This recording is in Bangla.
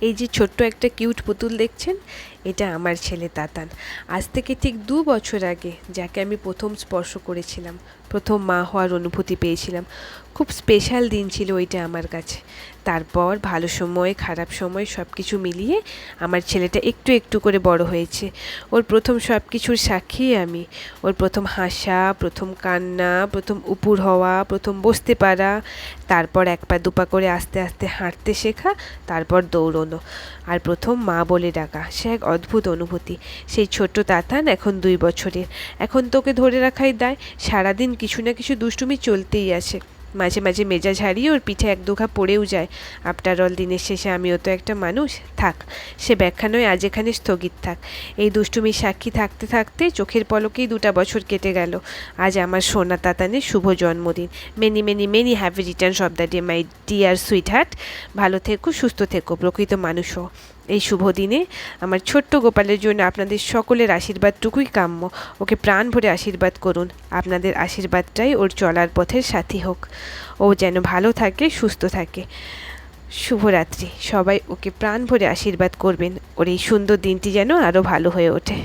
এই যে ছোট্ট একটা কিউট পুতুল দেখছেন, এটা আমার ছেলে তাতান। আজ থেকে ঠিক 2 বছর আগে যাকে আমি প্রথম স্পর্শ করেছিলাম, প্রথম মা হওয়ার অনুভূতি পেয়েছিলাম। খুব স্পেশাল দিন ছিল ওইটা আমার কাছে। তারপর ভালো সময় খারাপ সময় সব কিছু মিলিয়ে আমার ছেলেটা একটু একটু করে বড় হয়েছে। ওর প্রথম সব কিছুর সাক্ষী আমি। ওর প্রথম হাসা, প্রথম কান্না, প্রথম উপুর হওয়া, প্রথম বসতে পারা, তারপর 1 পা 2 পা করে আস্তে আস্তে হাঁটতে শেখা, তারপর দৌড়নো, আর প্রথম মা বলে ডাকা। সে এক অদ্ভুত অনুভূতি। সেই ছোট্ট তাতান এখন 2 বছরের। এখন তোকে ধরে রাখাই দায়। সারাদিন কিছু না কিছু দুষ্টুমি চলতেই আছে। মাঝে মাঝে মেজাজ হারিয়ে ওর পিঠে 1 2 ঘা পড়েও যায়। আফটার অল দিনের শেষে আমিও তো একটা মানুষ। থাক, সে ব্যাখ্যা নয়, আজ এখানে স্থগিত থাক। এই দুষ্টুমির সাক্ষী থাকতে থাকতে চোখের পলকেই 2টা বছর কেটে গেল। আজ আমার সোনা তাতানের শুভ জন্মদিন। Many many many happy Returns of the day my dear sweet heart. ভালো থেকো, সুস্থ থেকো, প্রকৃত মানুষ হও। এই শুভ দিনে আমার ছোট্ট গোপালের জন্য আপনাদের সকলের আশীর্বাদটুকুই কাম্য। ওকে প্রাণ ভরে আশীর্বাদ করুন। আপনাদের আশীর্বাদটাই ওর চলার পথের সাথী হোক। ও যেন ভালো থাকে, সুস্থ থাকে। শুভরাত্রি। সবাই ওকে প্রাণ ভরে আশীর্বাদ করবেন। ওর এই সুন্দর দিনটি যেন আরও ভালো হয়ে ওঠে।